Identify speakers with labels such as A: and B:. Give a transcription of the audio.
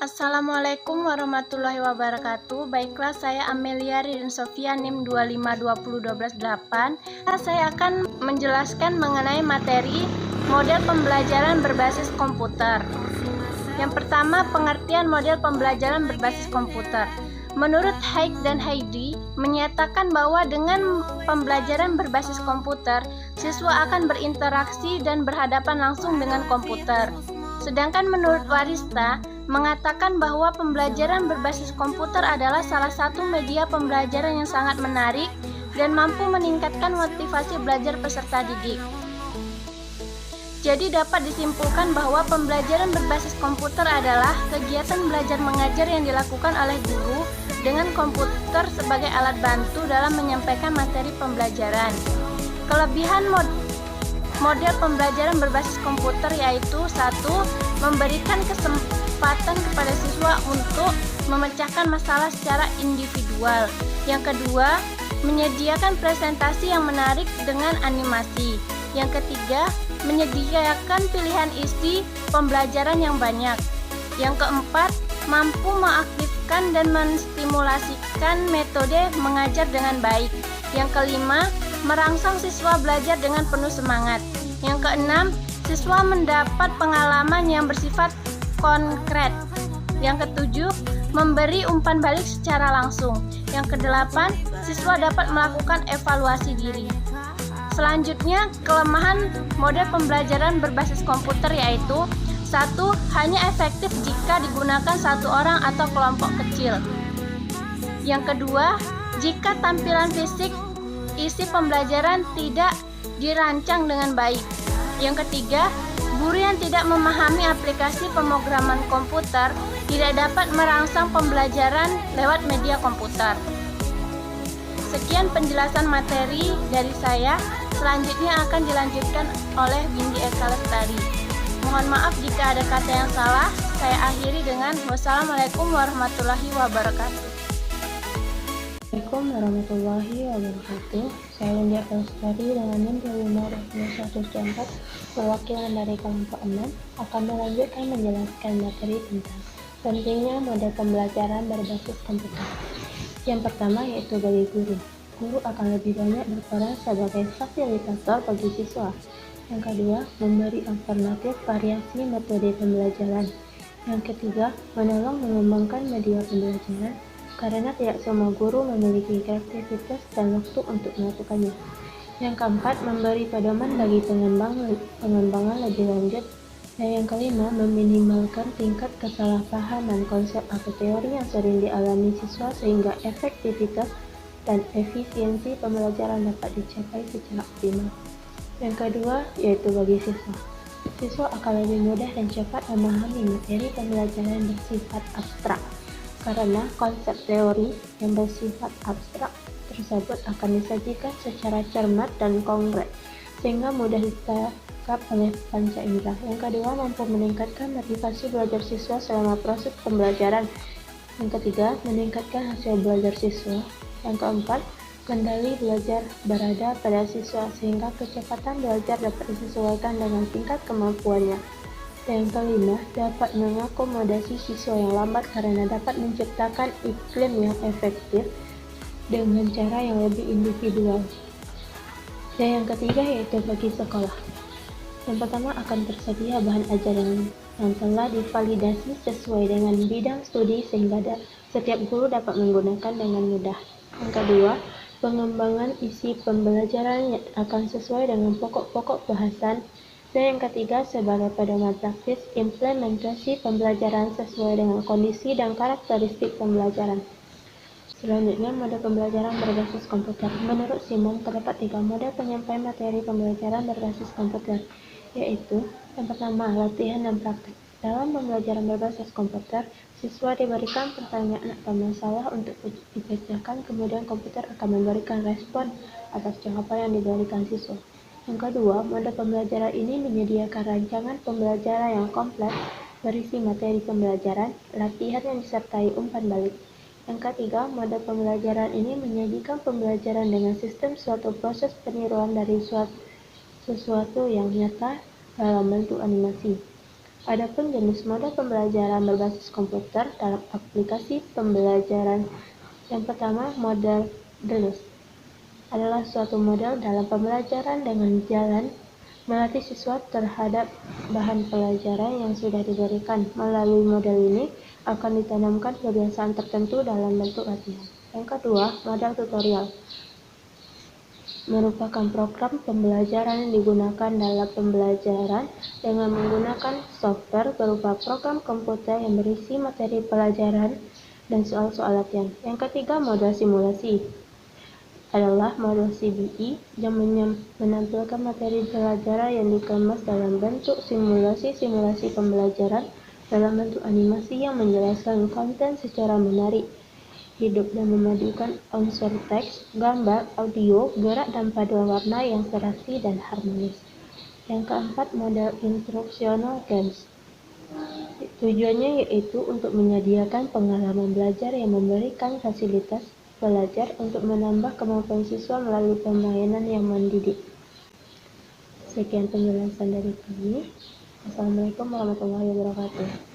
A: Assalamualaikum warahmatullahi wabarakatuh. Baiklah, saya Amelia Ririn Sofia NIM 2520128. Saya akan menjelaskan mengenai materi model pembelajaran berbasis komputer. Yang pertama, pengertian model pembelajaran berbasis komputer. Menurut Haig dan Heidi, menyatakan bahwa dengan pembelajaran berbasis komputer, siswa akan berinteraksi dan berhadapan langsung dengan komputer. Sedangkan menurut Warista, mengatakan bahwa pembelajaran berbasis komputer adalah salah satu media pembelajaran yang sangat menarik dan mampu meningkatkan motivasi belajar peserta didik. Jadi dapat disimpulkan bahwa pembelajaran berbasis komputer adalah kegiatan belajar mengajar yang dilakukan oleh guru dengan komputer sebagai alat bantu dalam menyampaikan materi pembelajaran. Kelebihan model pembelajaran berbasis komputer yaitu: 1. Memberikan kesempatan kepada siswa untuk memecahkan masalah secara individual. Yang kedua, menyediakan presentasi yang menarik dengan animasi. Yang ketiga, menyediakan pilihan isi pembelajaran yang banyak. Yang keempat, mampu mengaktifkan dan menstimulasikan metode mengajar dengan baik. Yang kelima, merangsang siswa belajar dengan penuh semangat. Yang keenam, siswa mendapat pengalaman yang bersifat konkret. Yang ketujuh, memberi umpan balik secara langsung. Yang kedelapan, siswa dapat melakukan evaluasi diri. Selanjutnya, kelemahan model pembelajaran berbasis komputer yaitu: 1. Hanya efektif jika digunakan satu orang atau kelompok kecil. Yang kedua, jika tampilan fisik isi pembelajaran tidak dirancang dengan baik. Yang ketiga, guru yang tidak memahami aplikasi pemrograman komputer tidak dapat merangsang pembelajaran lewat media komputer. Sekian penjelasan materi dari saya. Selanjutnya akan dilanjutkan oleh Windy Eka Lestari. Mohon maaf jika ada kata yang salah. Saya akhiri dengan wassalamualaikum warahmatullahi wabarakatuh.
B: Assalamualaikum warahmatullahi wabarakatuh. Saya Windy Eka Lestari dengan NIM 2520124, perwakilan dari kelompok 6, akan melanjutkan menjelaskan materi tentang pentingnya model pembelajaran berbasis komputer. Yang pertama yaitu bagi guru. Guru akan lebih banyak berperan sebagai fasilitator bagi siswa. Yang kedua, memberi alternatif variasi metode pembelajaran. Yang ketiga, menolong mengembangkan media pembelajaran karena tidak semua guru memiliki kreativitas dan waktu untuk melakukannya. Yang keempat, memberi pedoman bagi pengembangan lebih lanjut. Dan yang kelima, meminimalkan tingkat kesalahpahaman konsep atau teori yang sering dialami siswa sehingga efektivitas dan efisiensi pembelajaran dapat dicapai secara optimal. Yang kedua, yaitu bagi siswa. Siswa akan lebih mudah dan cepat memahami materi pembelajaran bersifat abstrak, karena konsep teori yang bersifat abstrak tersebut akan disajikan secara cermat dan konkret, sehingga mudah ditangkap oleh panca indera. Yang kedua, mampu meningkatkan motivasi belajar siswa selama proses pembelajaran. Yang ketiga, meningkatkan hasil belajar siswa. Yang keempat, kendali belajar berada pada siswa sehingga kecepatan belajar dapat disesuaikan dengan tingkat kemampuannya. Yang kelima, dapat mengakomodasi siswa yang lambat karena dapat menciptakan iklim yang efektif dengan cara yang lebih individual. Dan yang ketiga yaitu bagi sekolah. Yang pertama, akan tersedia bahan ajaran yang telah divalidasi sesuai dengan bidang studi sehingga setiap guru dapat menggunakan dengan mudah. Yang kedua, pengembangan isi pembelajaran yang akan sesuai dengan pokok-pokok bahasan. Dan yang ketiga, sebagai pedoman praktis, implementasi pembelajaran sesuai dengan kondisi dan karakteristik pembelajaran. Selanjutnya, model pembelajaran berbasis komputer. Menurut Simon, terdapat 3 model penyampaian materi pembelajaran berbasis komputer, yaitu: yang pertama, latihan dan praktik. Dalam pembelajaran berbasis komputer, siswa diberikan pertanyaan atau masalah untuk dipecahkan, kemudian komputer akan memberikan respon atas jawaban yang diberikan siswa. Yang kedua, model pembelajaran ini menyediakan rancangan pembelajaran yang kompleks, berisi materi pembelajaran, latihan yang disertai umpan balik. Yang ketiga, model pembelajaran ini menyajikan pembelajaran dengan sistem suatu proses peniruan dari sesuatu yang nyata dalam bentuk animasi. Adapun jenis model pembelajaran berbasis komputer dalam aplikasi pembelajaran. Yang pertama, model DELUS adalah suatu model dalam pembelajaran dengan jalan melatih siswa terhadap bahan pelajaran yang sudah diberikan. Melalui model ini akan ditanamkan kebiasaan tertentu dalam bentuk latihan. Yang kedua, model tutorial merupakan program pembelajaran yang digunakan dalam pembelajaran dengan menggunakan software berupa program komputer yang berisi materi pelajaran dan soal-soal latihan. Yang ketiga, model simulasi adalah model CBE yang menampilkan materi pelajaran yang dikemas dalam bentuk simulasi pembelajaran dalam bentuk animasi yang menjelaskan konten secara menarik, hidup dan memadukan unsur teks, gambar, audio, gerak dan paduan warna yang serasi dan harmonis. Yang keempat, model instructional games. Tujuannya yaitu untuk menyediakan pengalaman belajar yang memberikan fasilitas belajar untuk menambah kemampuan siswa melalui permainan yang mendidik. Sekian penjelasan dari kami. Assalamualaikum warahmatullahi wabarakatuh.